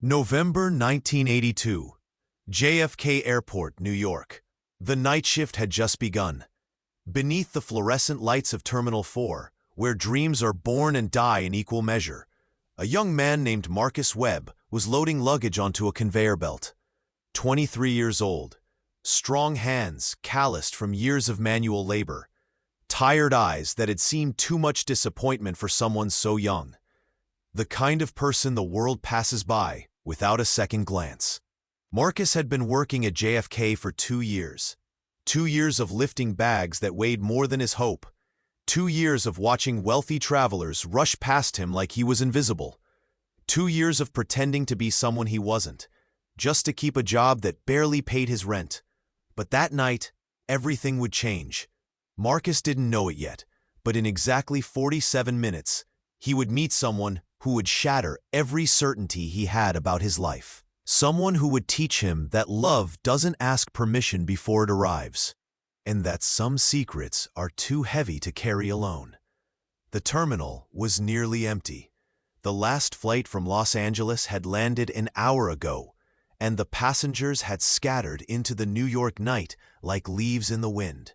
November 1982. JFK Airport, New York. The night shift had just begun. Beneath the fluorescent lights of Terminal 4, where dreams are born and die in equal measure, a young man named Marcus Webb was loading luggage onto a conveyor belt. 23 years old, strong hands calloused from years of manual labor, tired eyes that had seen too much disappointment for someone so young. The kind of person the world passes by without a second glance. Marcus had been working at JFK for 2 years. 2 years of lifting bags that weighed more than his hope. 2 years of watching wealthy travelers rush past him like he was invisible. 2 years of pretending to be someone he wasn't, just to keep a job that barely paid his rent. But that night, everything would change. Marcus didn't know it yet, but in exactly 47 minutes, he would meet someone who would shatter every certainty he had about his life. Someone who would teach him that love doesn't ask permission before it arrives, and that some secrets are too heavy to carry alone. The terminal was nearly empty. The last flight from Los Angeles had landed an hour ago, and the passengers had scattered into the New York night like leaves in the wind.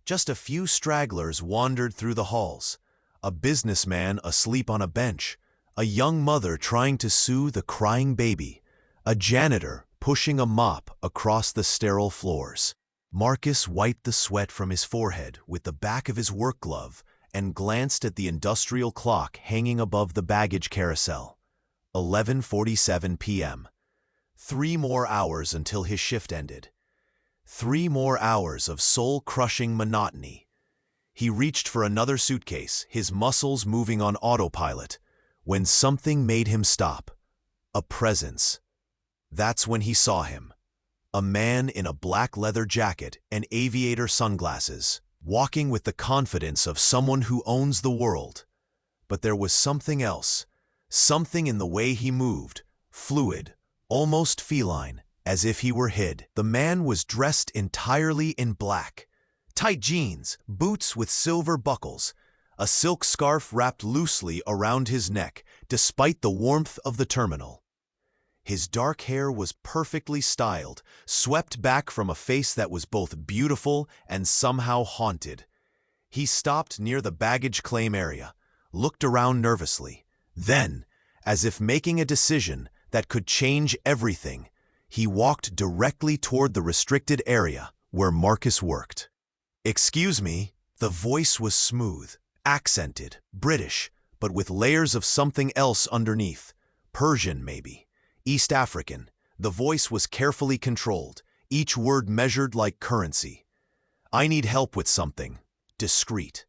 Just a few stragglers wandered through the halls, a businessman asleep on a bench, a young mother trying to soothe a crying baby, a janitor pushing a mop across the sterile floors. Marcus wiped the sweat from his forehead with the back of his work glove and glanced at the industrial clock hanging above the baggage carousel. 11:47 p.m. 3 more hours until his shift ended. 3 more hours of soul-crushing monotony. He reached for another suitcase, his muscles moving on autopilot, when something made him stop. A presence. That's when he saw him. A man in a black leather jacket and aviator sunglasses, walking with the confidence of someone who owns the world. But there was something else, something in the way he moved, fluid, almost feline, as if he were hid. The man was dressed entirely in black. Tight jeans, boots with silver buckles, a silk scarf wrapped loosely around his neck, despite the warmth of the terminal. His dark hair was perfectly styled, swept back from a face that was both beautiful and somehow haunted. He stopped near the baggage claim area, looked around nervously. Then, as if making a decision that could change everything, he walked directly toward the restricted area where Marcus worked. "Excuse me." The voice was smooth, accented, British, but with layers of something else underneath. Persian, maybe. East African. The voice was carefully controlled, each word measured like currency. "I need help with something." Discreet.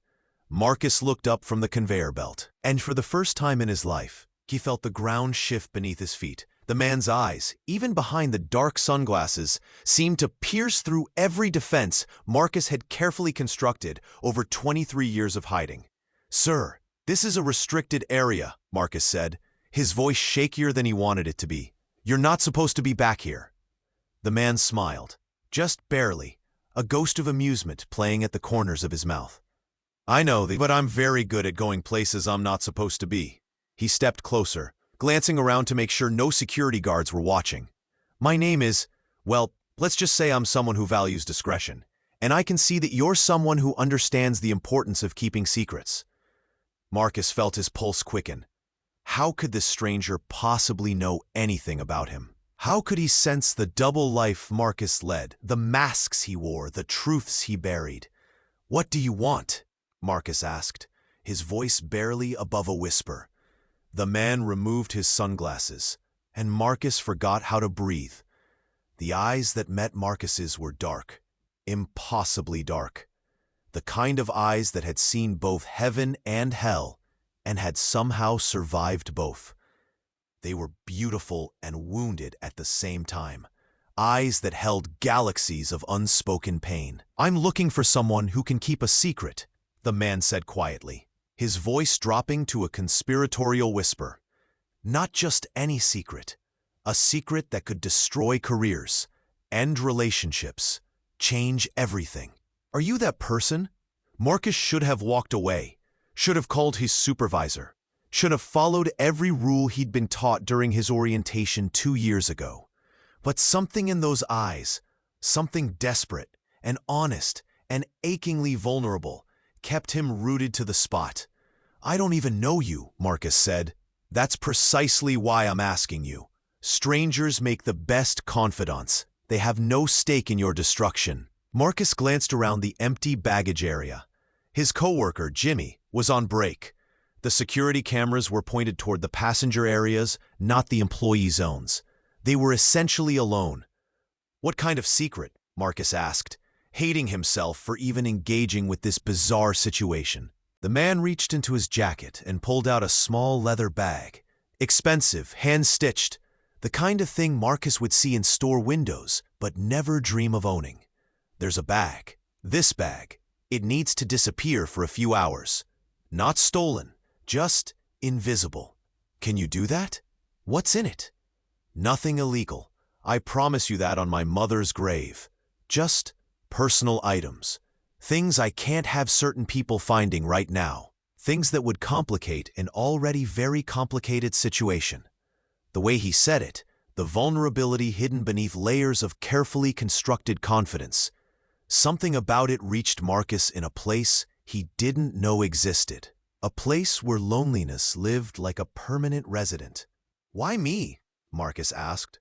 Marcus looked up from the conveyor belt, and for the first time in his life, he felt the ground shift beneath his feet. The man's eyes, even behind the dark sunglasses, seemed to pierce through every defense Marcus had carefully constructed over 23 years of hiding. "Sir, this is a restricted area," Marcus said, his voice shakier than he wanted it to be. "You're not supposed to be back here." The man smiled, just barely, a ghost of amusement playing at the corners of his mouth. "I know, but I'm very good at going places I'm not supposed to be." He stepped closer, glancing around to make sure no security guards were watching. "My name is, well, let's just say I'm someone who values discretion, and I can see that you're someone who understands the importance of keeping secrets." Marcus felt his pulse quicken. How could this stranger possibly know anything about him? How could he sense the double life Marcus led, the masks he wore, the truths he buried? "What do you want?" Marcus asked, his voice barely above a whisper. The man removed his sunglasses, and Marcus forgot how to breathe. The eyes that met Marcus's were dark, impossibly dark. The kind of eyes that had seen both heaven and hell, and had somehow survived both. They were beautiful and wounded at the same time. Eyes that held galaxies of unspoken pain. "I'm looking for someone who can keep a secret," the man said quietly, his voice dropping to a conspiratorial whisper. "Not just any secret. A secret that could destroy careers, end relationships, change everything." "Are you that person?" Marcus should have walked away, should have called his supervisor. Should have followed every rule he'd been taught during his orientation 2 years ago. But something in those eyes, something desperate and honest and achingly vulnerable, kept him rooted to the spot. "I don't even know you," Marcus said. "That's precisely why I'm asking you. Strangers make the best confidants. They have no stake in your destruction." Marcus glanced around the empty baggage area. His coworker, Jimmy, was on break. The security cameras were pointed toward the passenger areas, not the employee zones. They were essentially alone. "What kind of secret?" Marcus asked, hating himself for even engaging with this bizarre situation. The man reached into his jacket and pulled out a small leather bag. Expensive, hand-stitched, the kind of thing Marcus would see in store windows, but never dream of owning. "There's a bag. This bag. It needs to disappear for a few hours. Not stolen, just invisible. Can you do that?" "What's in it?" "Nothing illegal. I promise you that on my mother's grave. Just personal items. Things I can't have certain people finding right now. Things that would complicate an already very complicated situation." The way he said it, the vulnerability hidden beneath layers of carefully constructed confidence. Something about it reached Marcus in a place he didn't know existed. A place where loneliness lived like a permanent resident. "Why me?" Marcus asked.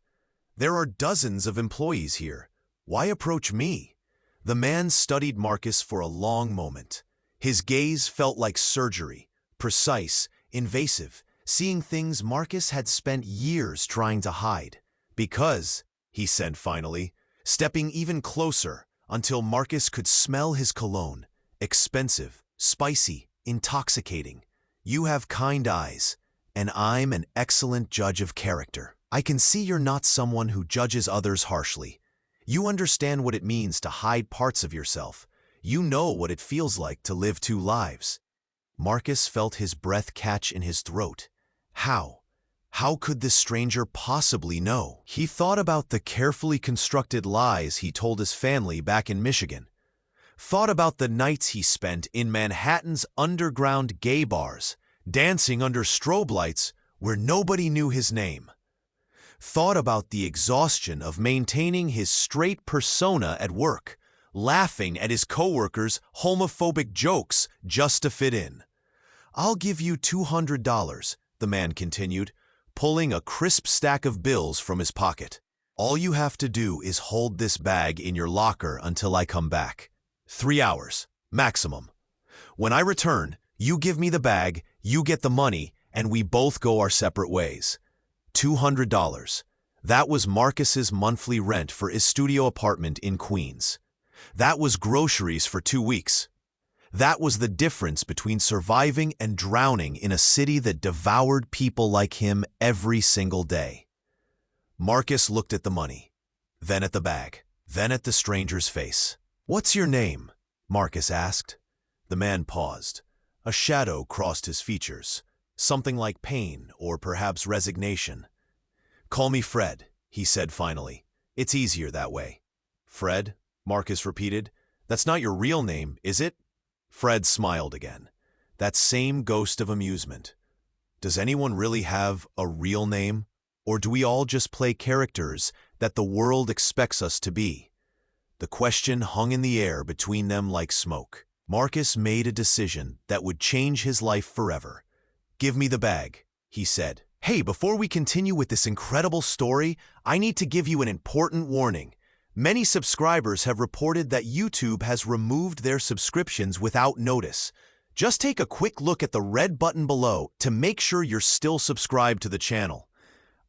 "There are dozens of employees here. Why approach me?" The man studied Marcus for a long moment. His gaze felt like surgery, precise, invasive, seeing things Marcus had spent years trying to hide. "Because," he said finally, stepping even closer until Marcus could smell his cologne, expensive, spicy, intoxicating. "You have kind eyes, and I'm an excellent judge of character. I can see you're not someone who judges others harshly. You understand what it means to hide parts of yourself. You know what it feels like to live two lives." Marcus felt his breath catch in his throat. How? How could this stranger possibly know? He thought about the carefully constructed lies he told his family back in Michigan. Thought about the nights he spent in Manhattan's underground gay bars, dancing under strobe lights where nobody knew his name. Thought about the exhaustion of maintaining his straight persona at work, laughing at his coworkers' homophobic jokes just to fit in. "I'll give you $200, the man continued, pulling a crisp stack of bills from his pocket. "All you have to do is hold this bag in your locker until I come back. 3 hours, maximum. When I return, you give me the bag, you get the money, and we both go our separate ways." $200. That was Marcus's monthly rent for his studio apartment in Queens. That was groceries for 2 weeks. That was the difference between surviving and drowning in a city that devoured people like him every single day. Marcus looked at the money, then at the bag, then at the stranger's face. "What's your name?" Marcus asked. The man paused. A shadow crossed his features, something like pain or perhaps resignation. "Call me Fred," he said finally. "It's easier that way." "Fred?" Marcus repeated. "That's not your real name, is it?" Fred smiled again. That same ghost of amusement. Does anyone really have a real name? Or do we all just play characters that the world expects us to be? The question hung in the air between them like smoke. Marcus made a decision that would change his life forever. "Give me the bag," he said. "Hey, before we continue with this incredible story, I need to give you an important warning. Many subscribers have reported that YouTube has removed their subscriptions without notice. Just take a quick look at the red button below to make sure you're still subscribed to the channel.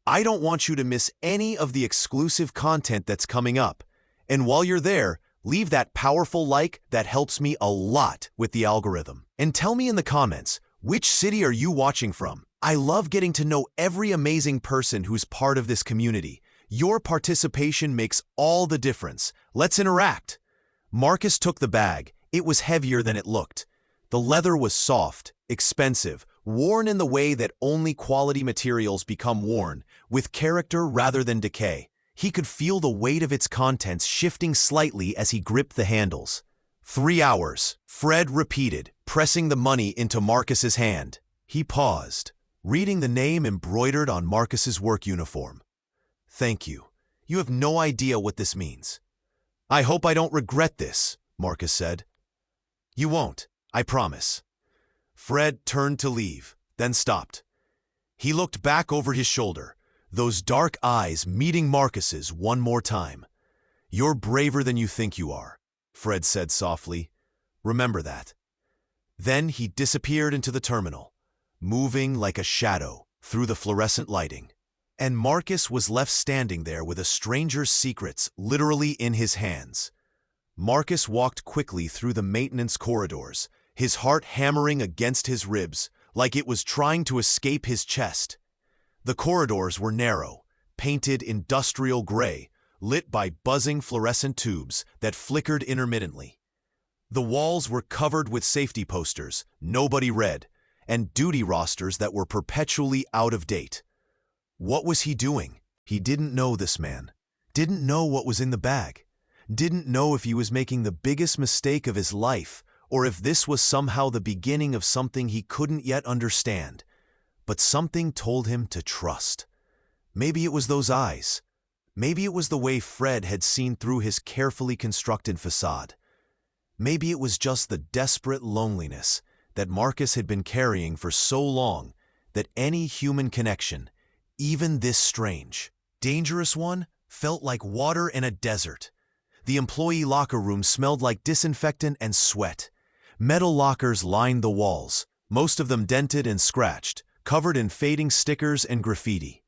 I don't want you to miss any of the exclusive content that's coming up. And while you're there, leave that powerful like that helps me a lot with the algorithm. And tell me in the comments, which city are you watching from? I love getting to know every amazing person who's part of this community. Your participation makes all the difference. Let's interact." Marcus took the bag. It was heavier than it looked. The leather was soft, expensive, worn in the way that only quality materials become worn, with character rather than decay. He could feel the weight of its contents shifting slightly as he gripped the handles. 3 hours, Fred repeated, pressing the money into Marcus's hand. He paused, reading the name embroidered on Marcus's work uniform. "Thank you. You have no idea what this means." "I hope I don't regret this," Marcus said. "You won't, I promise." Fred turned to leave, then stopped. He looked back over his shoulder, those dark eyes meeting Marcus's one more time. "You're braver than you think you are," Fred said softly. "Remember that." Then he disappeared into the terminal, moving like a shadow through the fluorescent lighting. And Marcus was left standing there with a stranger's secrets literally in his hands. Marcus walked quickly through the maintenance corridors, his heart hammering against his ribs like it was trying to escape his chest. The corridors were narrow, painted industrial gray, lit by buzzing fluorescent tubes that flickered intermittently. The walls were covered with safety posters nobody read, and duty rosters that were perpetually out of date. What was he doing? He didn't know this man. Didn't know what was in the bag. Didn't know if he was making the biggest mistake of his life, or if this was somehow the beginning of something he couldn't yet understand. But something told him to trust. Maybe it was those eyes. Maybe it was the way Fred had seen through his carefully constructed facade. Maybe it was just the desperate loneliness that Marcus had been carrying for so long that any human connection, even this strange, dangerous one, felt like water in a desert. The employee locker room smelled like disinfectant and sweat. Metal lockers lined the walls, most of them dented and scratched, covered in fading stickers and graffiti.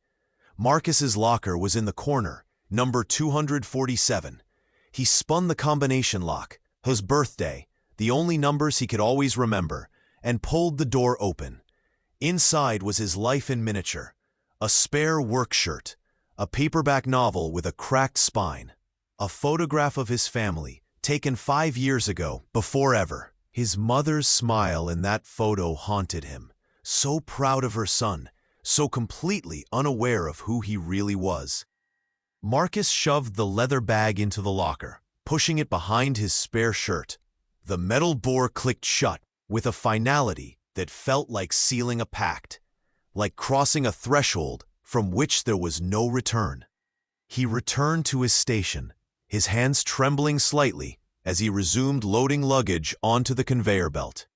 Marcus's locker was in the corner, number 247. He spun the combination lock, his birthday, the only numbers he could always remember, and pulled the door open. Inside was his life in miniature, a spare work shirt, a paperback novel with a cracked spine, a photograph of his family, taken 5 years ago, before ever. His mother's smile in that photo haunted him, so proud of her son, so completely unaware of who he really was. Marcus shoved the leather bag into the locker, pushing it behind his spare shirt. The metal door clicked shut with a finality that felt like sealing a pact, like crossing a threshold from which there was no return. He returned to his station, his hands trembling slightly as he resumed loading luggage onto the conveyor belt.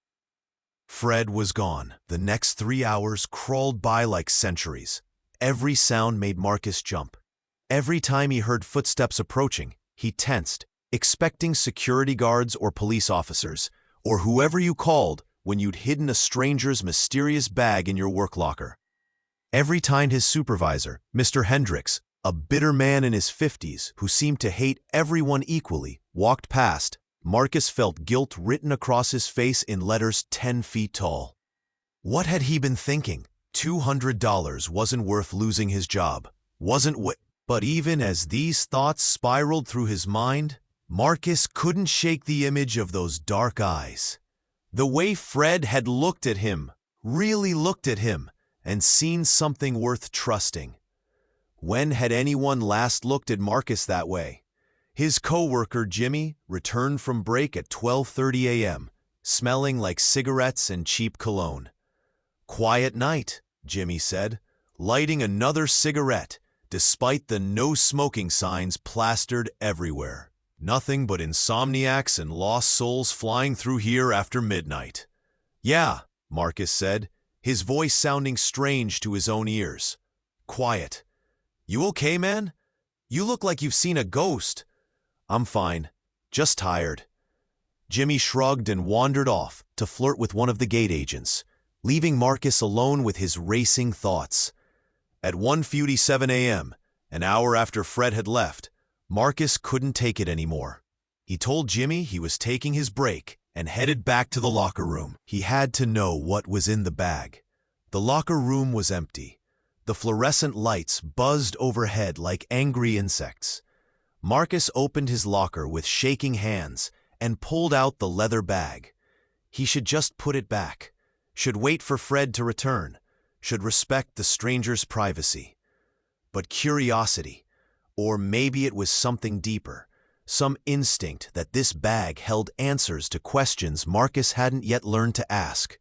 Fred was gone. The next 3 hours crawled by like centuries. Every sound made Marcus jump. Every time he heard footsteps approaching, he tensed, expecting security guards or police officers, or whoever you called when you'd hidden a stranger's mysterious bag in your work locker. Every time his supervisor, Mr. Hendricks, a bitter man in his 50s who seemed to hate everyone equally, walked past, Marcus felt guilt written across his face in letters 10 feet tall. What had he been thinking? $200 wasn't worth losing his job. But even as these thoughts spiraled through his mind, Marcus couldn't shake the image of those dark eyes. The way Fred had looked at him, really looked at him, and seen something worth trusting. When had anyone last looked at Marcus that way? His co-worker Jimmy returned from break at 12:30 a.m., smelling like cigarettes and cheap cologne. "Quiet night," Jimmy said, lighting another cigarette, despite the no-smoking signs plastered everywhere. "Nothing but insomniacs and lost souls flying through here after midnight." "Yeah," Marcus said, his voice sounding strange to his own ears. "Quiet. You okay, man? You look like you've seen a ghost." "I'm fine. Just tired." Jimmy shrugged and wandered off to flirt with one of the gate agents, leaving Marcus alone with his racing thoughts. At 1:57 a.m., an hour after Fred had left, Marcus couldn't take it anymore. He told Jimmy he was taking his break and headed back to the locker room. He had to know what was in the bag. The locker room was empty. The fluorescent lights buzzed overhead like angry insects. Marcus opened his locker with shaking hands and pulled out the leather bag. He should just put it back, should wait for Fred to return, should respect the stranger's privacy. But curiosity, or maybe it was something deeper, some instinct that this bag held answers to questions Marcus hadn't yet learned to ask.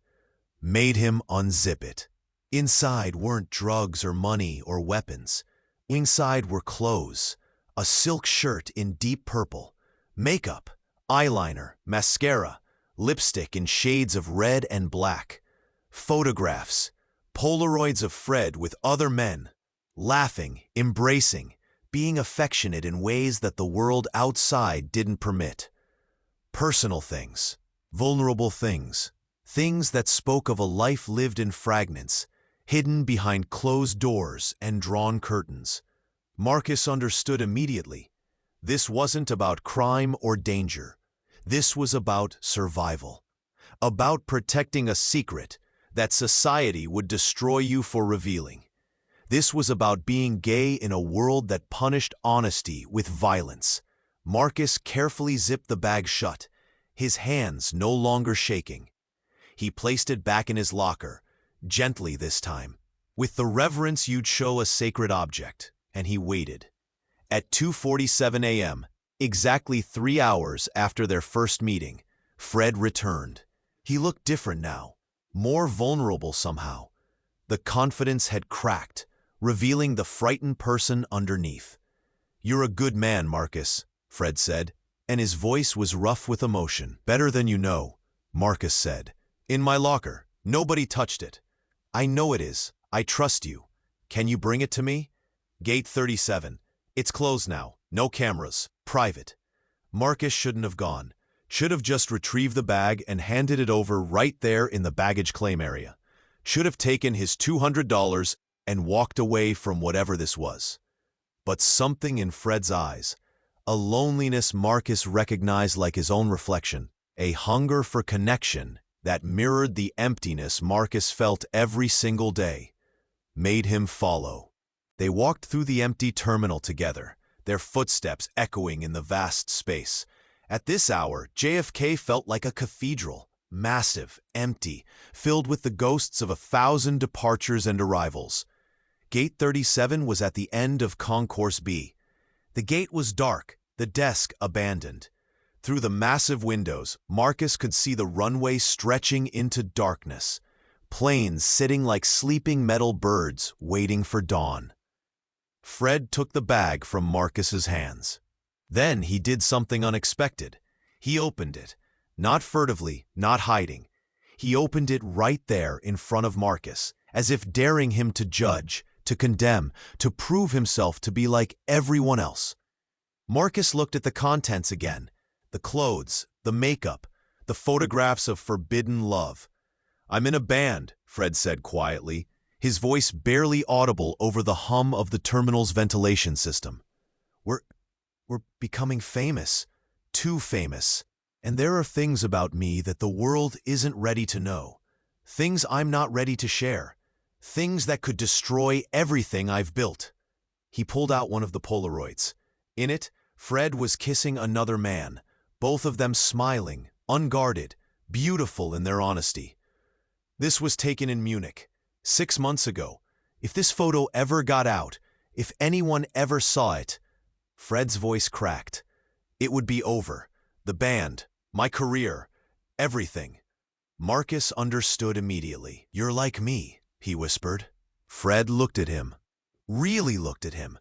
made him unzip it. Inside weren't drugs or money or weapons. Inside were clothes, a silk shirt in deep purple, makeup, eyeliner, mascara, lipstick in shades of red and black, photographs, Polaroids of Fred with other men, laughing, embracing, being affectionate in ways that the world outside didn't permit. Personal things, vulnerable things, things that spoke of a life lived in fragments, hidden behind closed doors and drawn curtains. Marcus understood immediately. This wasn't about crime or danger. This was about survival. About protecting a secret that society would destroy you for revealing. This was about being gay in a world that punished honesty with violence. Marcus carefully zipped the bag shut, his hands no longer shaking. He placed it back in his locker, gently this time, with the reverence you'd show a sacred object, and he waited. At 2:47 a.m., exactly 3 hours after their first meeting, Fred returned. He looked different now, more vulnerable somehow. The confidence had cracked, revealing the frightened person underneath. "You're a good man, Marcus," Fred said, and his voice was rough with emotion. "Better than you know," Marcus said. "In my locker. Nobody touched it. I know it is. I trust you. Can you bring it to me? Gate 37. It's closed now. No cameras. Private." Marcus shouldn't have gone. Should have just retrieved the bag and handed it over right there in the baggage claim area. Should have taken his $200 and walked away from whatever this was. But something in Fred's eyes, a loneliness Marcus recognized like his own reflection, a hunger for connection that mirrored the emptiness Marcus felt every single day, made him follow. They walked through the empty terminal together, their footsteps echoing in the vast space. At this hour, JFK felt like a cathedral, massive, empty, filled with the ghosts of 1,000 departures and arrivals. Gate 37 was at the end of Concourse B. The gate was dark, the desk abandoned. Through the massive windows, Marcus could see the runway stretching into darkness, planes sitting like sleeping metal birds waiting for dawn. Fred took the bag from Marcus's hands. Then he did something unexpected. He opened it, not furtively, not hiding. He opened it right there in front of Marcus, as if daring him to judge, to condemn, to prove himself to be like everyone else. Marcus looked at the contents again, the clothes, the makeup, the photographs of forbidden love. "I'm in a band," Fred said quietly, his voice barely audible over the hum of the terminal's ventilation system. We're becoming famous, too famous, and there are things about me that the world isn't ready to know, things I'm not ready to share, things that could destroy everything I've built." He pulled out one of the Polaroids. In it, Fred was kissing another man, both of them smiling, unguarded, beautiful in their honesty. This was taken in Munich, 6 months ago. If this photo ever got out, if anyone ever saw it, Fred's voice cracked. It would be over. The band, my career, everything. Marcus understood immediately. "You're like me," he whispered. Fred looked at him, really looked at him.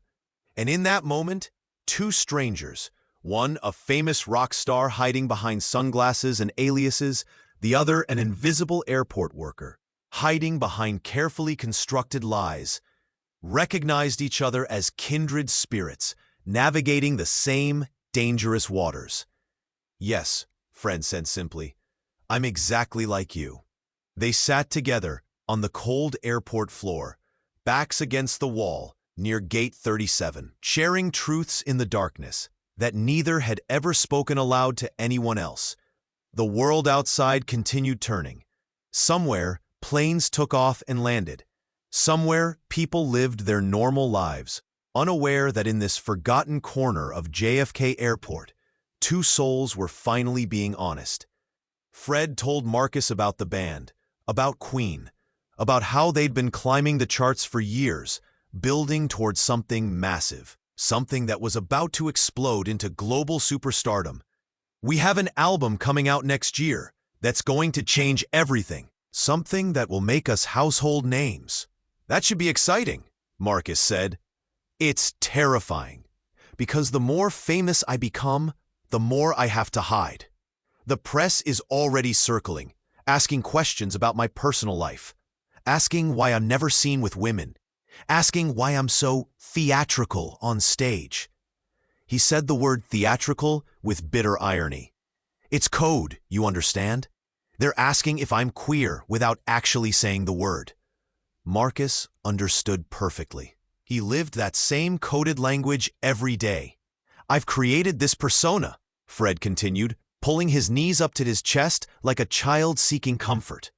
And in that moment, two strangers, one a famous rock star hiding behind sunglasses and aliases, the other an invisible airport worker, hiding behind carefully constructed lies, recognized each other as kindred spirits, navigating the same dangerous waters. "Yes," Fred said simply, "I'm exactly like you." They sat together on the cold airport floor, backs against the wall near Gate 37, sharing truths in the darkness that neither had ever spoken aloud to anyone else. The world outside continued turning. Somewhere, planes took off and landed. Somewhere, people lived their normal lives, unaware that in this forgotten corner of JFK Airport, two souls were finally being honest. Fred told Marcus about the band, about Queen, about how they'd been climbing the charts for years, building towards something massive, something that was about to explode into global superstardom. "We have an album coming out next year that's going to change everything," Something that will make us household names. That should be exciting, Marcus said. It's terrifying, because the more famous I become, the more I have to hide. The press is already circling, asking questions about my personal life, asking why I'm never seen with women, asking why I'm so theatrical on stage. He said the word theatrical with bitter irony. It's code, you understand? They're asking if I'm queer without actually saying the word. Marcus understood perfectly. He lived that same coded language every day. I've created this persona, Fred continued, pulling his knees up to his chest like a child seeking comfort.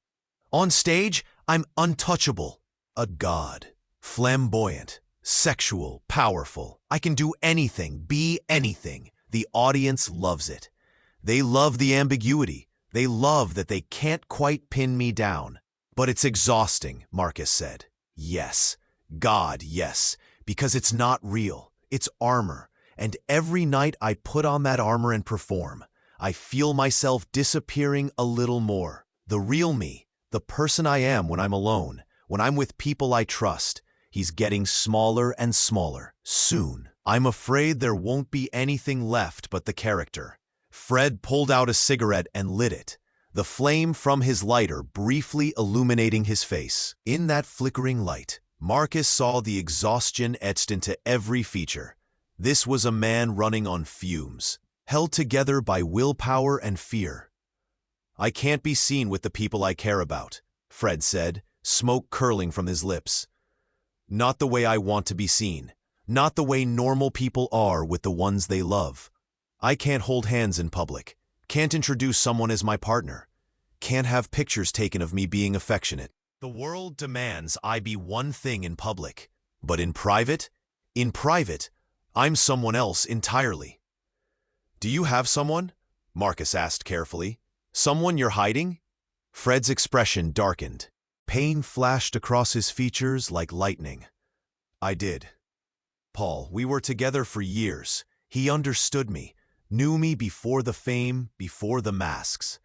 On stage, I'm untouchable, a god, flamboyant, sexual, powerful. I can do anything, be anything. The audience loves it. They love the ambiguity. They love that they can't quite pin me down. But it's exhausting, Marcus said. Yes, God, yes, because it's not real. It's armor. And every night I put on that armor and perform, I feel myself disappearing a little more. The real me, the person I am when I'm alone, when I'm with people I trust, he's getting smaller and smaller. Soon, I'm afraid there won't be anything left but the character. Fred pulled out a cigarette and lit it, the flame from his lighter briefly illuminating his face. In that flickering light, Marcus saw the exhaustion etched into every feature. This was a man running on fumes, held together by willpower and fear. I can't be seen with the people I care about, Fred said, smoke curling from his lips. Not the way I want to be seen, not the way normal people are with the ones they love. I can't hold hands in public, can't introduce someone as my partner, can't have pictures taken of me being affectionate. The world demands I be one thing in public, but in private, I'm someone else entirely. Do you have someone? Marcus asked carefully. Someone you're hiding? Fred's expression darkened. Pain flashed across his features like lightning. I did. Paul, we were together for years. He understood me, knew me before the fame, before the masks.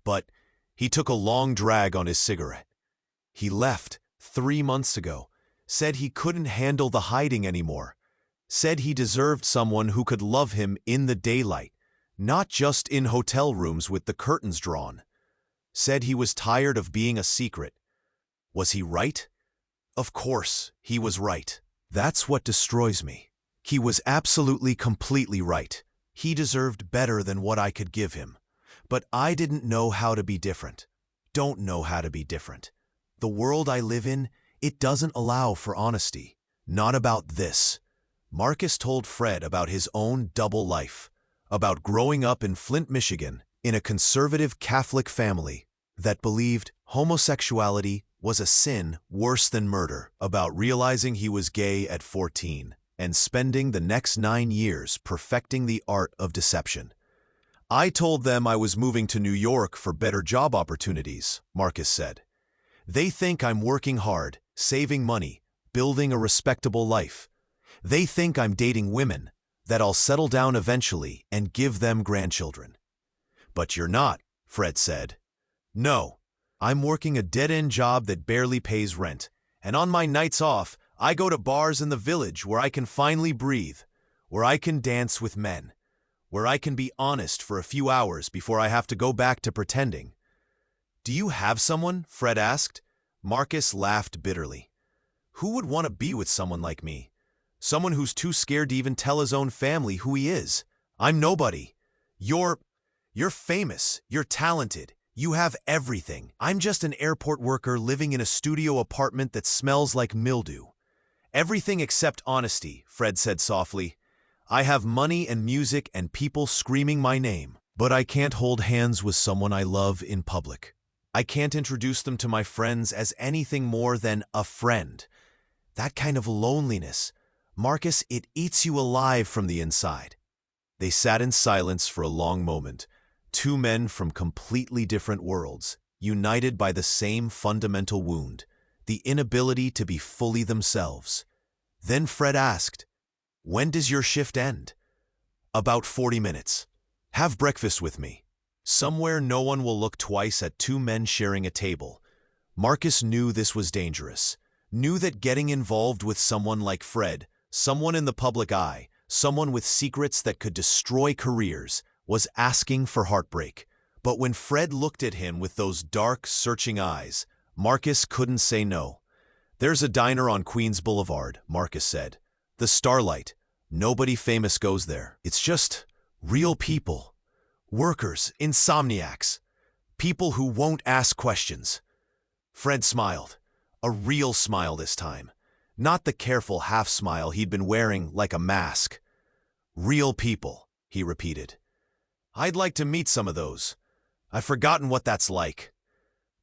But he took a long drag on his cigarette. He left 3 months ago, said he couldn't handle the hiding anymore, said he deserved someone who could love him in the daylight, not just in hotel rooms with the curtains drawn. Said he was tired of being a secret. Was he right? Of course, he was right. That's what destroys me. He was absolutely, completely right. He deserved better than what I could give him. But I didn't know how to be different. Don't know how to be different. The world I live in, it doesn't allow for honesty. Not about this. Marcus told Fred about his own double life, about growing up in Flint, Michigan, in a conservative Catholic family that believed homosexuality was a sin worse than murder, about realizing he was gay at 14 and spending the next 9 years perfecting the art of deception. I told them I was moving to New York for better job opportunities, Marcus said. They think I'm working hard, saving money, building a respectable life. They think I'm dating women, that I'll settle down eventually and give them grandchildren. But you're not, Fred said. No, I'm working a dead-end job that barely pays rent, and on my nights off, I go to bars in the village where I can finally breathe, where I can dance with men, where I can be honest for a few hours before I have to go back to pretending. Do you have someone? Fred asked. Marcus laughed bitterly. Who would want to be with someone like me? Someone who's too scared to even tell his own family who he is. I'm nobody. You're famous. You're talented. You have everything. I'm just an airport worker living in a studio apartment that smells like mildew. Everything except honesty, Fred said softly. I have money and music and people screaming my name, but I can't hold hands with someone I love in public. I can't introduce them to my friends as anything more than a friend. That kind of loneliness, Marcus, it eats you alive from the inside. They sat in silence for a long moment, two men from completely different worlds, united by the same fundamental wound, the inability to be fully themselves. Then Fred asked, "When does your shift end?" "About 40 minutes. Have breakfast with me. Somewhere no one will look twice at two men sharing a table, Marcus knew this was dangerous, knew that getting involved with someone like Fred, someone in the public eye, someone with secrets that could destroy careers, was asking for heartbreak. But when Fred looked at him with those dark, searching eyes, Marcus couldn't say no. "There's a diner on Queens Boulevard," Marcus said. "The Starlight. Nobody famous goes there. It's just real people. Workers, insomniacs. People who won't ask questions." Fred smiled. A real smile this time. Not the careful half-smile he'd been wearing like a mask. "Real people," he repeated. "I'd like to meet some of those. I've forgotten what that's like."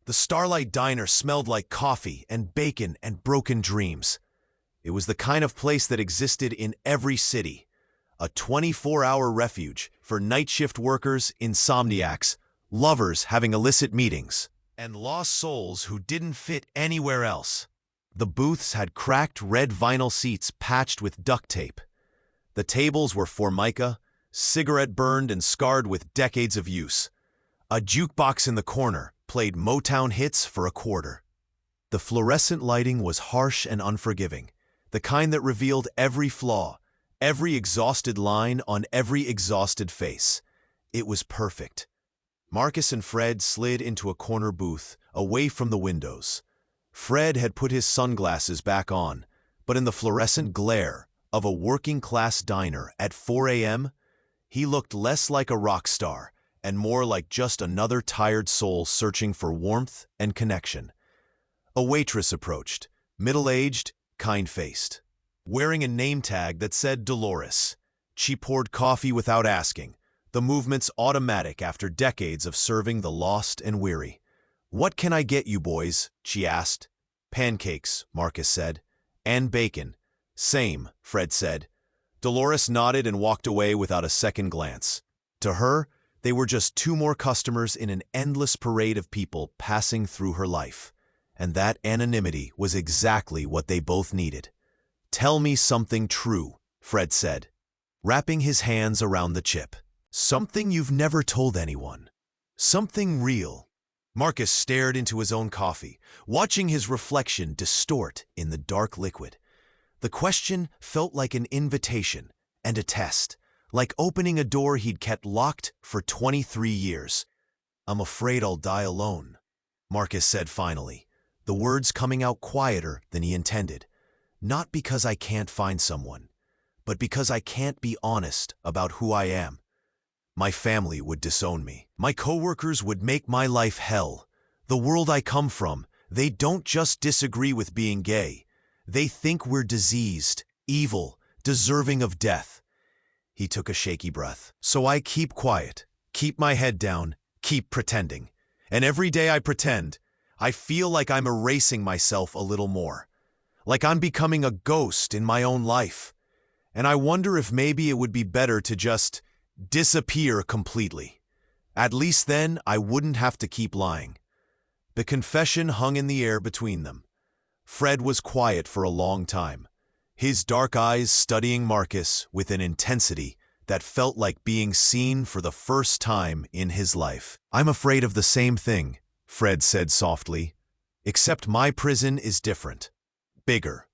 The Starlight Diner smelled like coffee and bacon and broken dreams. It was the kind of place that existed in every city. A 24-hour refuge for night shift workers, insomniacs, lovers having illicit meetings, and lost souls who didn't fit anywhere else. The booths had cracked red vinyl seats patched with duct tape. The tables were formica, cigarette-burned and scarred with decades of use. A jukebox in the corner played Motown hits for a quarter. The fluorescent lighting was harsh and unforgiving, the kind that revealed every flaw, every exhausted line on every exhausted face. It was perfect. Marcus and Fred slid into a corner booth, away from the windows. Fred had put his sunglasses back on, but in the fluorescent glare of a working-class diner at 4 a.m., he looked less like a rock star and more like just another tired soul searching for warmth and connection. A waitress approached, middle-aged, kind-faced, wearing a name tag that said Dolores. She poured coffee without asking, the movements automatic after decades of serving the lost and weary. "What can I get you boys?" she asked. "Pancakes," Marcus said. "And bacon." "Same," Fred said. Dolores nodded and walked away without a second glance. To her, they were just two more customers in an endless parade of people passing through her life. And that anonymity was exactly what they both needed. "Tell me something true," Fred said, wrapping his hands around the chip. "Something you've never told anyone. Something real." Marcus stared into his own coffee, watching his reflection distort in the dark liquid. The question felt like an invitation and a test, like opening a door he'd kept locked for 23 years. "I'm afraid I'll die alone," Marcus said finally, the words coming out quieter than he intended. "Not because I can't find someone, but because I can't be honest about who I am. My family would disown me. My coworkers would make my life hell. The world I come from, they don't just disagree with being gay. They think we're diseased, evil, deserving of death." He took a shaky breath. "So I keep quiet, keep my head down, keep pretending. And every day I pretend, I feel like I'm erasing myself a little more. Like I'm becoming a ghost in my own life. And I wonder if maybe it would be better to just disappear completely. At least then I wouldn't have to keep lying." The confession hung in the air between them. Fred was quiet for a long time, his dark eyes studying Marcus with an intensity that felt like being seen for the first time in his life. "I'm afraid of the same thing," Fred said softly, "except my prison is different. Bigger,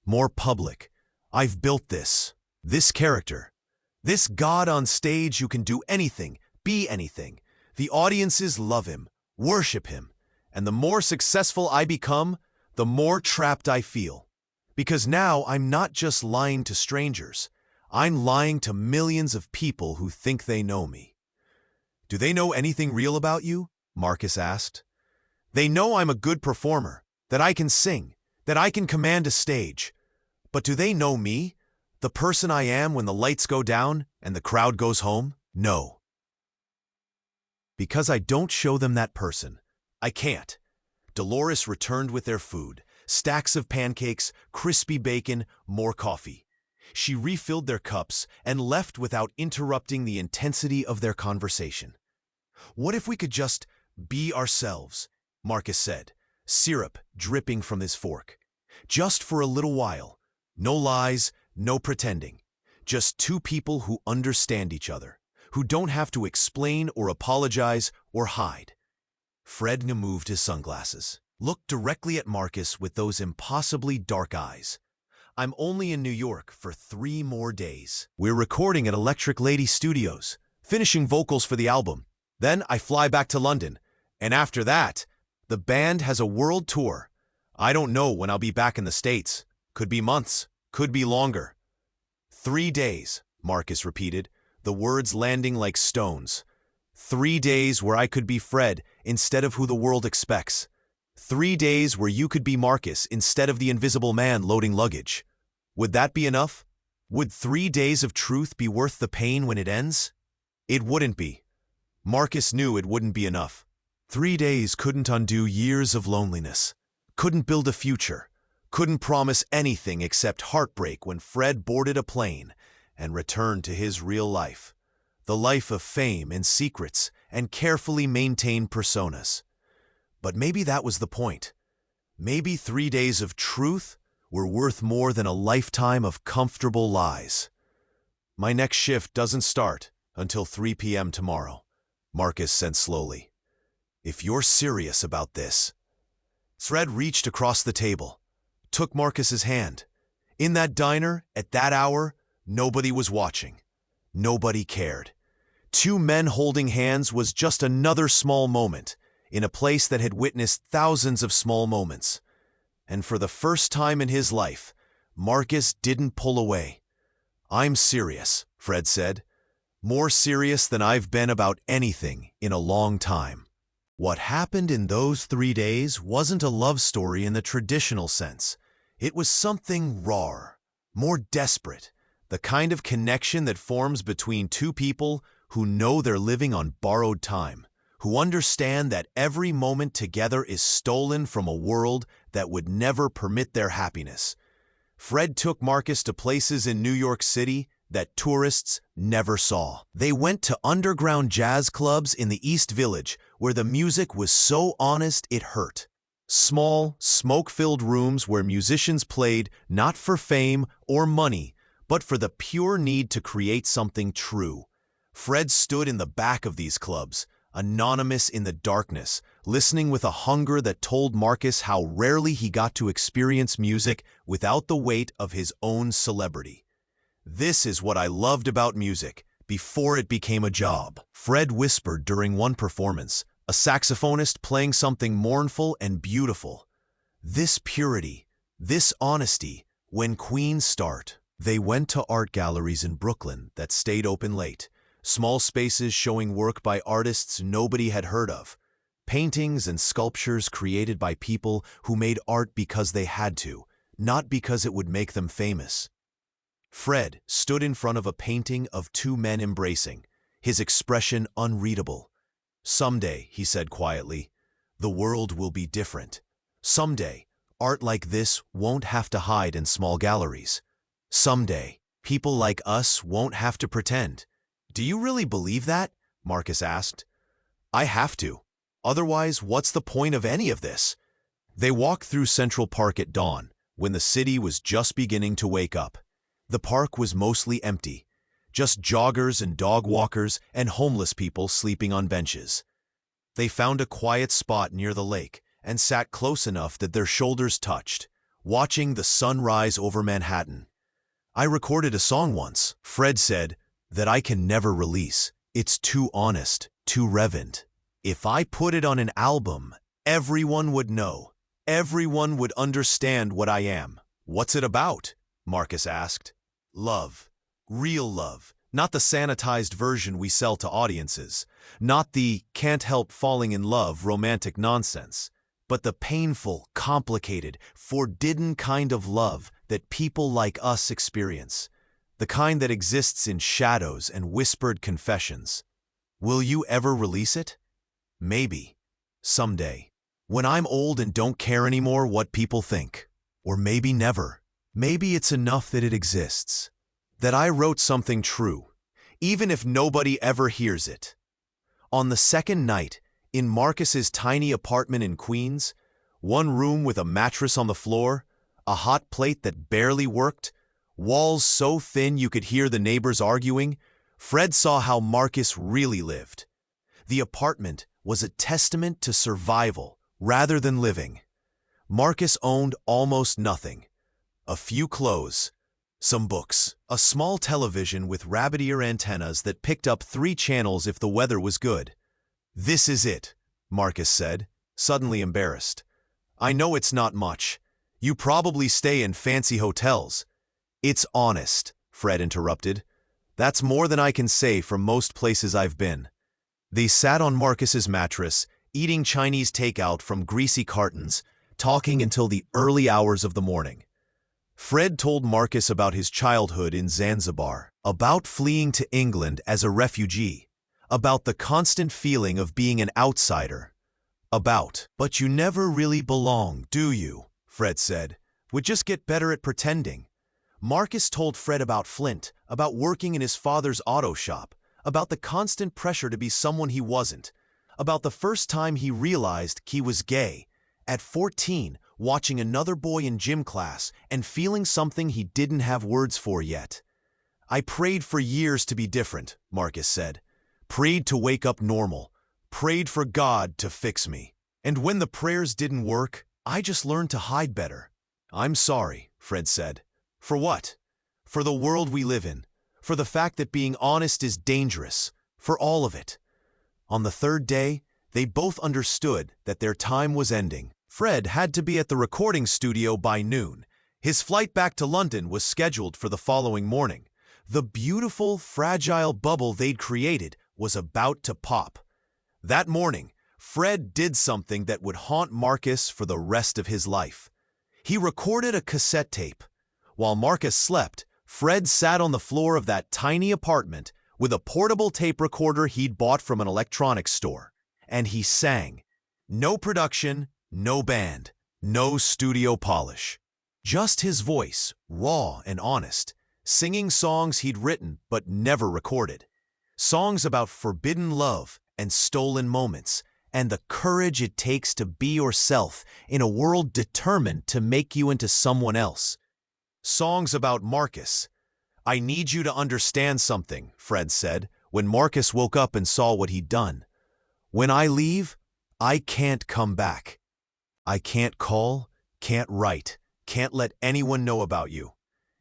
more public. I've built this character. This god on stage who can do anything, be anything. The audiences love him, worship him. And the more successful I become, the more trapped I feel. Because now I'm not just lying to strangers. I'm lying to millions of people who think they know me." "Do they know anything real about you?" Marcus asked. "They know I'm a good performer, that I can sing, that I can command a stage. But do they know me? The person I am when the lights go down and the crowd goes home? No. Because I don't show them that person. I can't." Dolores returned with their food, stacks of pancakes, crispy bacon, more coffee. She refilled their cups and left without interrupting the intensity of their conversation. "What if we could just be ourselves?" Marcus said, syrup dripping from his fork. "Just for a little while. No lies, no pretending. Just two people who understand each other, who don't have to explain or apologize or hide." Fred removed his sunglasses. looked directly at Marcus with those impossibly dark eyes. I'm only in New York for 3 more days. We're recording at Electric Lady Studios, finishing vocals for the album. Then I fly back to London. And after that, the band has a world tour. I don't know when I'll be back in the States. Could be months, could be longer. 3 days, Marcus repeated, the words landing like stones. 3 days where I could be Fred instead of who the world expects. 3 days where you could be Marcus instead of the invisible man loading luggage. Would that be enough? Would 3 days of truth be worth the pain when it ends? It wouldn't be. Marcus knew it wouldn't be enough. 3 days couldn't undo years of loneliness, couldn't build a future, couldn't promise anything except heartbreak when Fred boarded a plane and returned to his real life. The life of fame and secrets and carefully maintained personas. But maybe that was the point. Maybe 3 days of truth were worth more than a lifetime of comfortable lies. My next shift doesn't start until 3 p.m. tomorrow, Marcus said slowly. If you're serious about this. Fred reached across the table, took Marcus's hand. In that diner, at that hour, nobody was watching. Nobody cared. 2 men holding hands was just another small moment in a place that had witnessed thousands of small moments. And for the first time in his life, Marcus didn't pull away. I'm serious, Fred said. More serious than I've been about anything in a long time. What happened in those 3 days wasn't a love story in the traditional sense. It was something rawer, more desperate, the kind of connection that forms between 2 people who know they're living on borrowed time, who understand that every moment together is stolen from a world that would never permit their happiness. Fred took Marcus to places in New York City that tourists never saw. They went to underground jazz clubs in the East Village where the music was so honest it hurt. Small, smoke-filled rooms where musicians played not for fame or money, but for the pure need to create something true. Fred stood in the back of these clubs, anonymous in the darkness, listening with a hunger that told Marcus how rarely he got to experience music without the weight of his own celebrity. This is what I loved about music, before it became a job, Fred whispered during one performance, a saxophonist playing something mournful and beautiful. This purity, this honesty, when queens start. They went to art galleries in Brooklyn that stayed open late. Small spaces showing work by artists nobody had heard of. Paintings and sculptures created by people who made art because they had to, not because it would make them famous. Fred stood in front of a painting of 2 men embracing, his expression unreadable. Someday, he said quietly, the world will be different. Someday, art like this won't have to hide in small galleries. Someday, people like us won't have to pretend. Do you really believe that? Marcus asked. I have to. Otherwise, what's the point of any of this? They walked through Central Park at dawn, when the city was just beginning to wake up. The park was mostly empty, just joggers and dog walkers and homeless people sleeping on benches. They found a quiet spot near the lake and sat close enough that their shoulders touched, watching the sun rise over Manhattan. I recorded a song once, Fred said, that I can never release. It's too honest, too reverent. If I put it on an album, everyone would know. Everyone would understand what I am. What's it about? Marcus asked. Love. Real love. Not the sanitized version we sell to audiences. Not the can't help falling in love romantic nonsense. But the painful, complicated, forbidden kind of love that people like us experience. The kind that exists in shadows and whispered confessions. Will you ever release it? Maybe. Someday. When I'm old and don't care anymore what people think. Or maybe never. Maybe it's enough that it exists. That I wrote something true, even if nobody ever hears it. On the second night, in Marcus's tiny apartment in Queens, one room with a mattress on the floor, a hot plate that barely worked, walls so thin you could hear the neighbors arguing, Fred saw how Marcus really lived. The apartment was a testament to survival rather than living. Marcus owned almost nothing. A few clothes, some books, a small television with rabbit-ear antennas that picked up 3 channels if the weather was good. "This is it," Marcus said, suddenly embarrassed. "I know it's not much. You probably stay in fancy hotels." "It's honest," Fred interrupted. "That's more than I can say from most places I've been." They sat on Marcus's mattress, eating Chinese takeout from greasy cartons, talking until the early hours of the morning. Fred told Marcus about his childhood in Zanzibar, about fleeing to England as a refugee, about the constant feeling of being an outsider. "But you never really belong, do you?" Fred said. "Would just get better at pretending." Marcus told Fred about Flint, about working in his father's auto shop, about the constant pressure to be someone he wasn't, about the first time he realized he was gay, at 14, watching another boy in gym class and feeling something he didn't have words for yet. "I prayed for years to be different," Marcus said. "Prayed to wake up normal. Prayed for God to fix me. And when the prayers didn't work, I just learned to hide better." "I'm sorry," Fred said. "For what?" "For the world we live in. For the fact that being honest is dangerous. For all of it." On the 3rd day, they both understood that their time was ending. Fred had to be at the recording studio by noon. His flight back to London was scheduled for the following morning. The beautiful, fragile bubble they'd created was about to pop. That morning, Fred did something that would haunt Marcus for the rest of his life. He recorded a cassette tape. While Marcus slept, Fred sat on the floor of that tiny apartment with a portable tape recorder he'd bought from an electronics store. And he sang. No production, no band, no studio polish. Just his voice, raw and honest, singing songs he'd written but never recorded. Songs about forbidden love and stolen moments, and the courage it takes to be yourself in a world determined to make you into someone else. Songs about Marcus. "I need you to understand something," Fred said, when Marcus woke up and saw what he'd done. "When I leave, I can't come back. I can't call, can't write, can't let anyone know about you.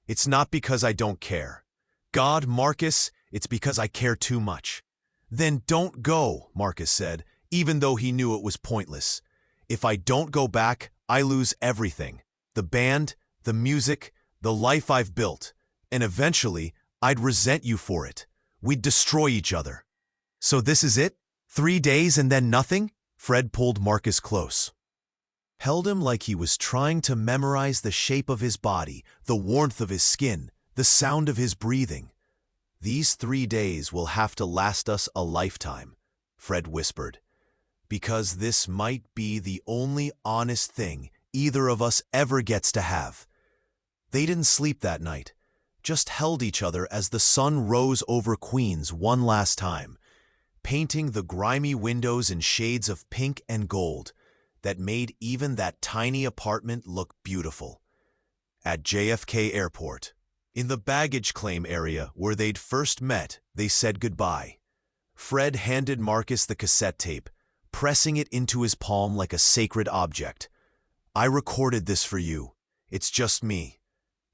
It's not because I don't care. God, Marcus, it's because I care too much." "Then don't go," Marcus said, even though he knew it was pointless. "If I don't go back, I lose everything. The band, the music, the life I've built. And eventually, I'd resent you for it. We'd destroy each other." "So this is it? 3 days and then nothing?" Fred pulled Marcus close. Held him like he was trying to memorize the shape of his body, the warmth of his skin, the sound of his breathing. "These 3 days will have to last us a lifetime," Fred whispered. "Because this might be the only honest thing either of us ever gets to have." They didn't sleep that night, just held each other as the sun rose over Queens one last time, painting the grimy windows in shades of pink and gold that made even that tiny apartment look beautiful. At JFK Airport, in the baggage claim area where they'd first met, they said goodbye. Fred handed Marcus the cassette tape, pressing it into his palm like a sacred object. "I recorded this for you. It's just me.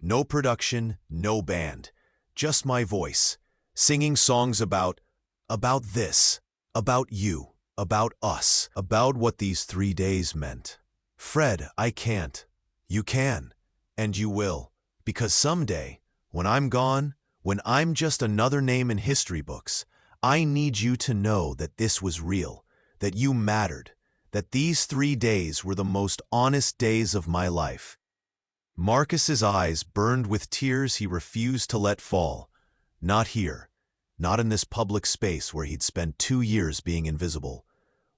No production, no band. Just my voice, singing songs about this, about you, about us, about what these 3 days meant. Fred, I can't. You can, and you will, because someday, when I'm gone, when I'm just another name in history books, I need you to know that this was real, that you mattered, that these 3 days were the most honest days of my life." Marcus's eyes burned with tears he refused to let fall. Not here. Not in this public space where he'd spent 2 years being invisible.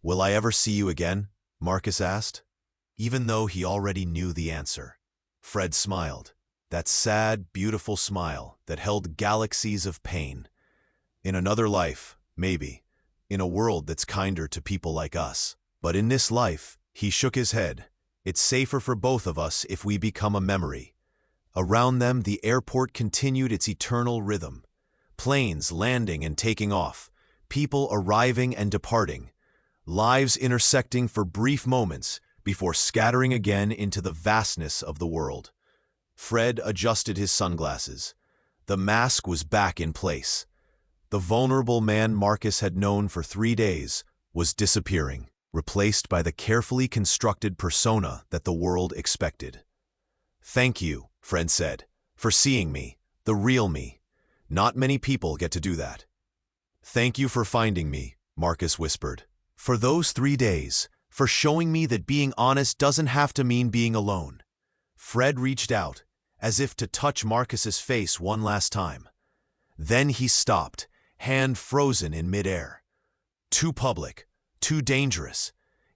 "Will I ever see you again?" Marcus asked. Even though he already knew the answer. Fred smiled, that sad, beautiful smile that held galaxies of pain. "In another life, maybe. In a world that's kinder to people like us. But in this life," he shook his head, "it's safer for both of us if we become a memory." Around them, the airport continued its eternal rhythm. Planes landing and taking off, people arriving and departing, lives intersecting for brief moments before scattering again into the vastness of the world. Fred adjusted his sunglasses. The mask was back in place. The vulnerable man Marcus had known for 3 days was disappearing, replaced by the carefully constructed persona that the world expected. "Thank you," Fred said, "for seeing me, the real me. Not many people get to do that." "Thank you for finding me," Marcus whispered. "For those 3 days, for showing me that being honest doesn't have to mean being alone." Fred reached out, as if to touch Marcus's face one last time. Then he stopped, hand frozen in midair. Too public, too dangerous.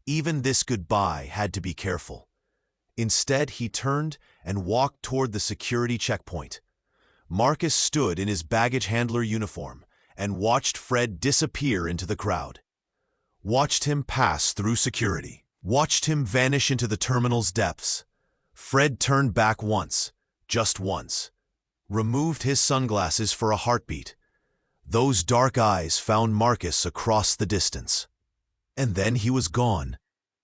Even this goodbye had to be careful. Instead, he turned and walked toward the security checkpoint. Marcus stood in his baggage handler uniform and watched Fred disappear into the crowd. Watched him pass through security. Watched him vanish into the terminal's depths. Fred turned back once, just once. Removed his sunglasses for a heartbeat. Those dark eyes found Marcus across the distance. And then he was gone.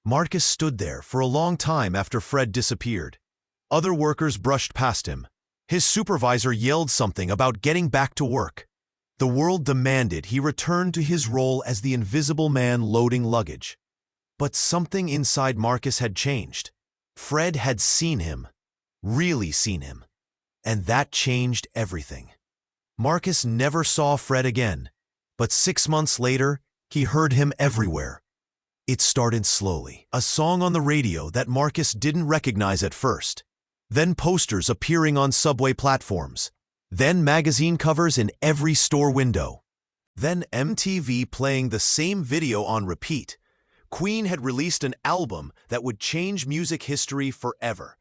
Marcus stood there for a long time after Fred disappeared. Other workers brushed past him. His supervisor yelled something about getting back to work. The world demanded he return to his role as the invisible man loading luggage. But something inside Marcus had changed. Fred had seen him, really seen him, and that changed everything. Marcus never saw Fred again, but 6 months later, he heard him everywhere. It started slowly, a song on the radio that Marcus didn't recognize at first. Then posters appearing on subway platforms. Then magazine covers in every store window. Then MTV playing the same video on repeat. Queen had released an album that would change music history forever.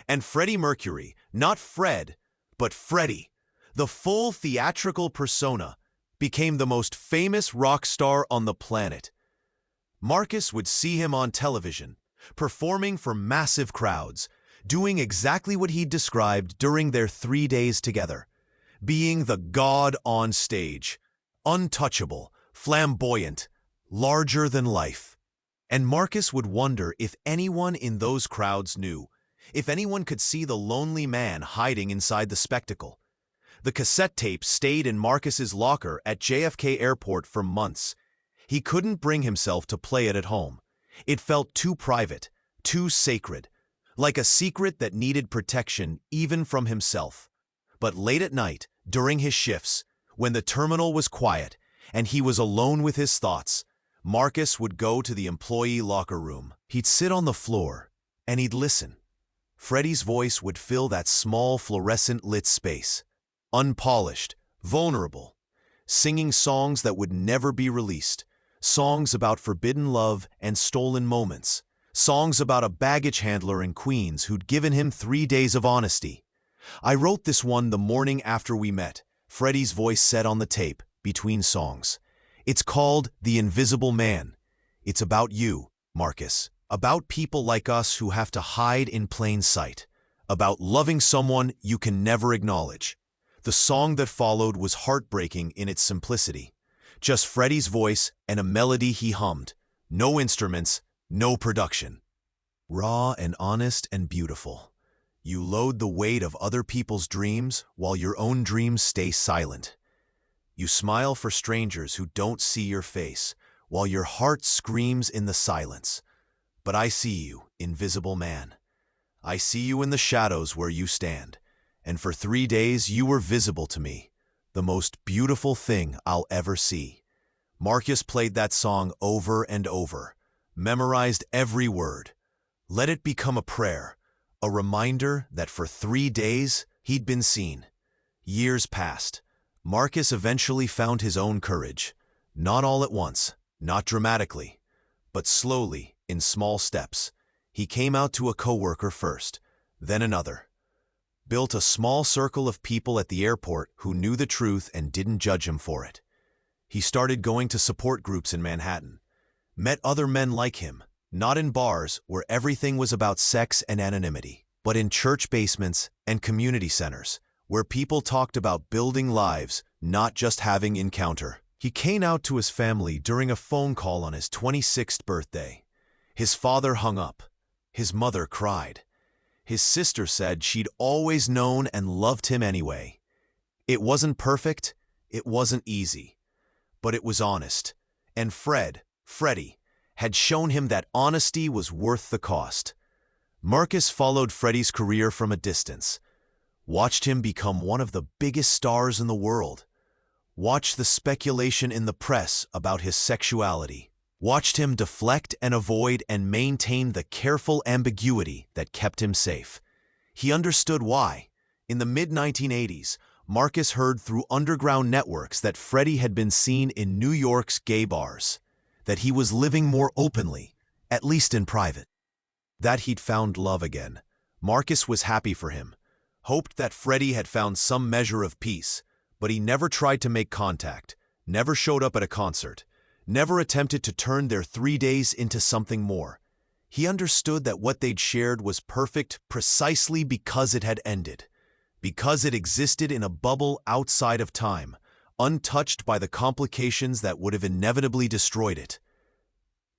And Freddie Mercury, not Fred, but Freddie, the full theatrical persona, became the most famous rock star on the planet. Marcus would see him on television, performing for massive crowds, doing exactly what he'd described during their 3 days together. Being the god on stage, untouchable, flamboyant, larger than life. And Marcus would wonder if anyone in those crowds knew, if anyone could see the lonely man hiding inside the spectacle. The cassette tape stayed in Marcus's locker at JFK Airport for months. He couldn't bring himself to play it at home. It felt too private, too sacred, like a secret that needed protection even from himself. But late at night, during his shifts, when the terminal was quiet and he was alone with his thoughts, Marcus would go to the employee locker room. He'd sit on the floor and he'd listen. Freddie's voice would fill that small fluorescent-lit space, unpolished, vulnerable, singing songs that would never be released, songs about forbidden love and stolen moments, songs about a baggage handler in Queens who'd given him 3 days of honesty. "I wrote this one the morning after we met," Freddie's voice said on the tape, between songs. "It's called The Invisible Man. It's about you, Marcus. About people like us who have to hide in plain sight. About loving someone you can never acknowledge." The song that followed was heartbreaking in its simplicity. Just Freddie's voice and a melody he hummed. No instruments, no production. Raw and honest and beautiful. You load the weight of other people's dreams while your own dreams stay silent. You smile for strangers who don't see your face while your heart screams in the silence. But I see you, invisible man. I see you in the shadows where you stand. And for 3 days you were visible to me, the most beautiful thing I'll ever see. Marcus played that song over and over, memorized every word. Let it become a prayer. A reminder that for 3 days he'd been seen. Years passed. Marcus eventually found his own courage. Not all at once, not dramatically, but slowly, in small steps. He came out to a coworker first, then another. Built a small circle of people at the airport who knew the truth and didn't judge him for it. He started going to support groups in Manhattan. Met other men like him. Not in bars where everything was about sex and anonymity, but in church basements and community centers where people talked about building lives, not just having encounter. He came out to his family during a phone call on his 26th birthday. His father hung up. His mother cried. His sister said she'd always known and loved him anyway. It wasn't perfect, it wasn't easy, but it was honest. And Freddie, had shown him that honesty was worth the cost. Marcus followed Freddie's career from a distance, watched him become one of the biggest stars in the world, watched the speculation in the press about his sexuality, watched him deflect and avoid and maintain the careful ambiguity that kept him safe. He understood why. In the mid-1980s, Marcus heard through underground networks that Freddie had been seen in New York's gay bars, that he was living more openly, at least in private, that he'd found love again. Marcus was happy for him, hoped that Freddie had found some measure of peace, but he never tried to make contact, never showed up at a concert, never attempted to turn their 3 days into something more. He understood that what they'd shared was perfect precisely because it had ended, because it existed in a bubble outside of time, untouched by the complications that would have inevitably destroyed it.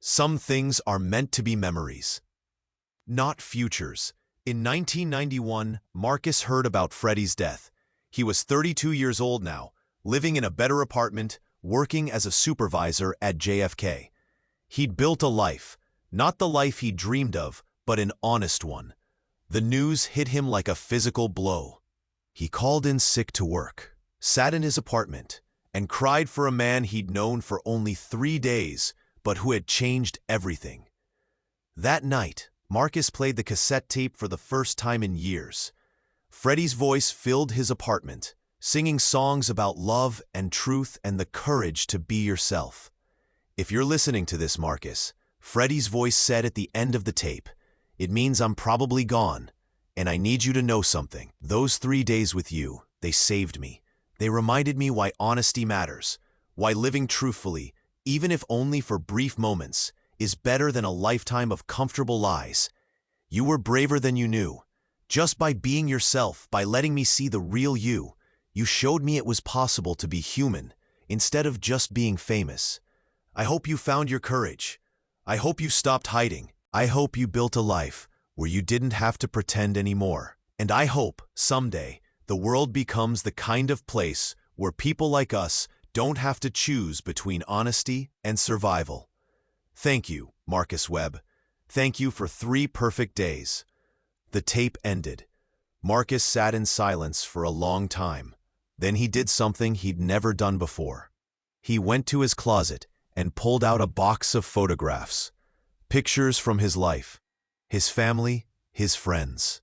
Some things are meant to be memories, not futures. In 1991, Marcus heard about Freddie's death. He was 32 years old now, living in a better apartment, working as a supervisor at JFK. He'd built a life, not the life he dreamed of, but an honest one. The news hit him like a physical blow. He called in sick to work, sat in his apartment, and cried for a man he'd known for only 3 days, but who had changed everything. That night, Marcus played the cassette tape for the first time in years. Freddie's voice filled his apartment, singing songs about love and truth and the courage to be yourself. If you're listening to this, Marcus, Freddie's voice said at the end of the tape, "It means I'm probably gone, and I need you to know something. Those 3 days with you, they saved me. They reminded me why honesty matters, why living truthfully, even if only for brief moments, is better than a lifetime of comfortable lies. You were braver than you knew. Just by being yourself, by letting me see the real you, you showed me it was possible to be human, instead of just being famous. I hope you found your courage. I hope you stopped hiding. I hope you built a life where you didn't have to pretend anymore. And I hope, someday, the world becomes the kind of place where people like us don't have to choose between honesty and survival." Thank you, Marcus Webb. Thank you for 3 perfect days. The tape ended. Marcus sat in silence for a long time. Then he did something he'd never done before. He went to his closet and pulled out a box of photographs, pictures from his life, his family, his friends,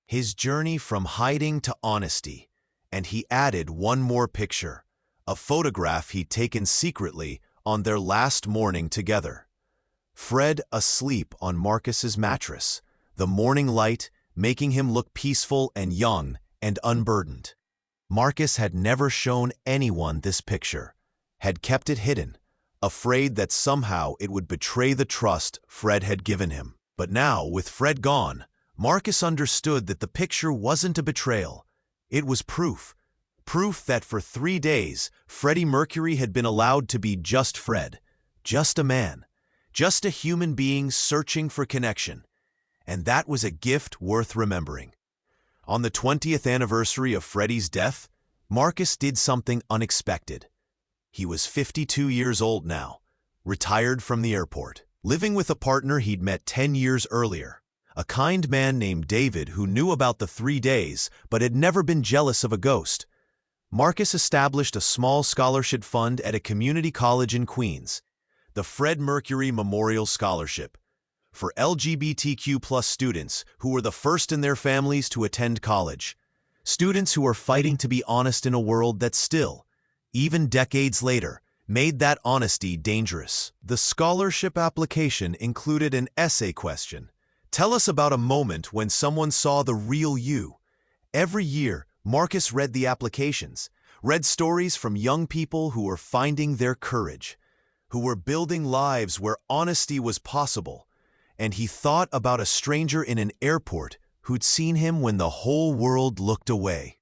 his journey from hiding to honesty, and he added one more picture, a photograph he'd taken secretly on their last morning together. Fred asleep on Marcus's mattress, the morning light making him look peaceful and young and unburdened. Marcus had never shown anyone this picture, had kept it hidden, afraid that somehow it would betray the trust Fred had given him. But now, with Fred gone, Marcus understood that the picture wasn't a betrayal. It was proof. Proof that for 3 days, Freddie Mercury had been allowed to be just Fred, just a man, just a human being searching for connection. And that was a gift worth remembering. On the 20th anniversary of Freddie's death, Marcus did something unexpected. He was 52 years old now, retired from the airport, living with a partner he'd met 10 years earlier, a kind man named David who knew about the 3 days but had never been jealous of a ghost. Marcus established a small scholarship fund at a community college in Queens, the Fred Mercury Memorial Scholarship, for LGBTQ+ students who were the first in their families to attend college, students who are fighting to be honest in a world that still, even decades later, made that honesty dangerous. The scholarship application included an essay question. Tell us about a moment when someone saw the real you. Every year, Marcus read the applications, read stories from young people who were finding their courage, who were building lives where honesty was possible, and he thought about a stranger in an airport who'd seen him when the whole world looked away.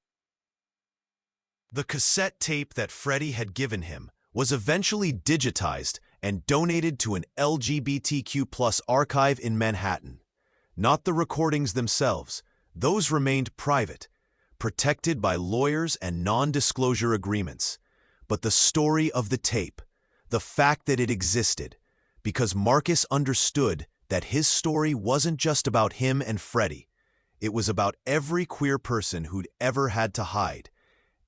The cassette tape that Freddie had given him was eventually digitized and donated to an LGBTQ+ archive in Manhattan. not the recordings themselves. Those remained private, protected by lawyers and non-disclosure agreements. But the story of the tape, the fact that it existed, because Marcus understood that his story wasn't just about him and Freddie. It was about every queer person who'd ever had to hide,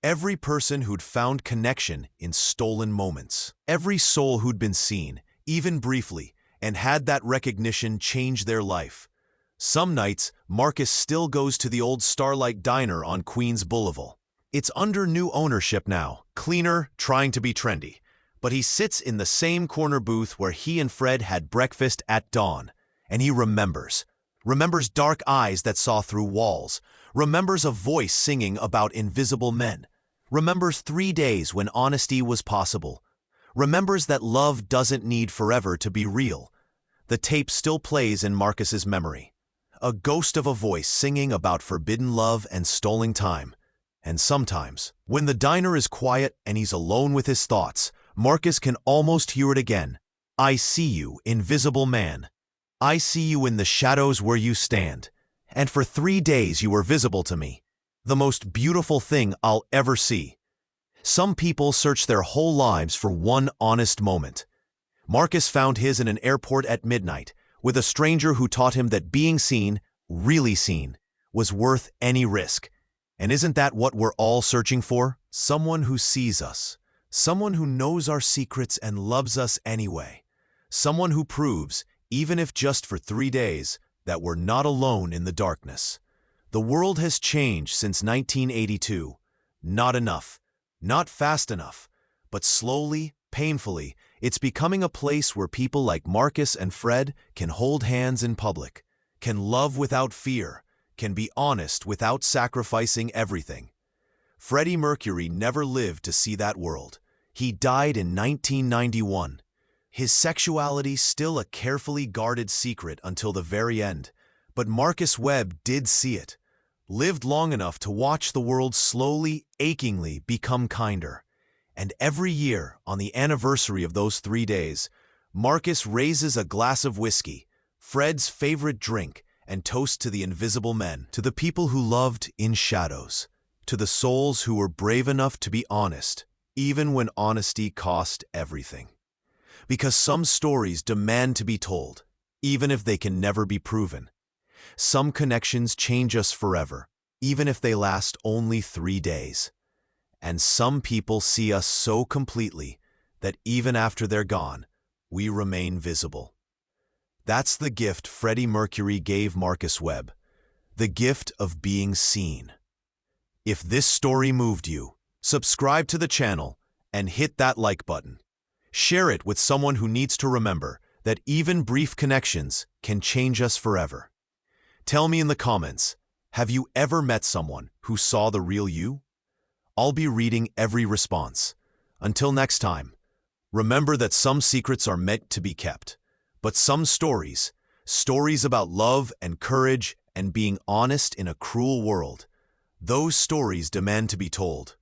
every person who'd found connection in stolen moments, every soul who'd been seen, even briefly, and had that recognition change their life. Some nights, Marcus still goes to the old Starlight Diner on Queens Boulevard. It's under new ownership now, cleaner, trying to be trendy. But he sits in the same corner booth where he and Fred had breakfast at dawn, and he remembers dark eyes that saw through walls, remembers a voice singing about invisible men, remembers 3 days when honesty was possible, remembers that love doesn't need forever to be real. The tape still plays in Marcus's memory, a ghost of a voice singing about forbidden love and stolen time. And sometimes, when the diner is quiet and he's alone with his thoughts, Marcus can almost hear it again. I see you, invisible man. I see you in the shadows where you stand. And for 3 days you were visible to me. The most beautiful thing I'll ever see. Some people search their whole lives for one honest moment. Marcus found his in an airport at midnight, with a stranger who taught him that being seen, really seen, was worth any risk. And isn't that what we're all searching for? Someone who sees us. Someone who knows our secrets and loves us anyway. Someone who proves, even if just for 3 days, that we're not alone in the darkness. The world has changed since 1982. Not enough. Not fast enough. But slowly, painfully, it's becoming a place where people like Marcus and Fred can hold hands in public, can love without fear, can be honest without sacrificing everything. Freddie Mercury never lived to see that world. He died in 1991. His sexuality still a carefully guarded secret until the very end. But Marcus Webb did see it, lived long enough to watch the world slowly, achingly become kinder. And every year, on the anniversary of those 3 days, Marcus raises a glass of whiskey, Fred's favorite drink, and toasts to the invisible men, to the people who loved in shadows, to the souls who were brave enough to be honest, even when honesty cost everything. Because some stories demand to be told, even if they can never be proven. Some connections change us forever, even if they last only 3 days. And some people see us so completely that even after they're gone, we remain visible. That's the gift Freddie Mercury gave Marcus Webb, the gift of being seen. If this story moved you, subscribe to the channel and hit that like button. Share it with someone who needs to remember that even brief connections can change us forever. Tell me in the comments, have you ever met someone who saw the real you? I'll be reading every response. Until next time, remember that some secrets are meant to be kept, but some stories about love and courage and being honest in a cruel world, those stories demand to be told.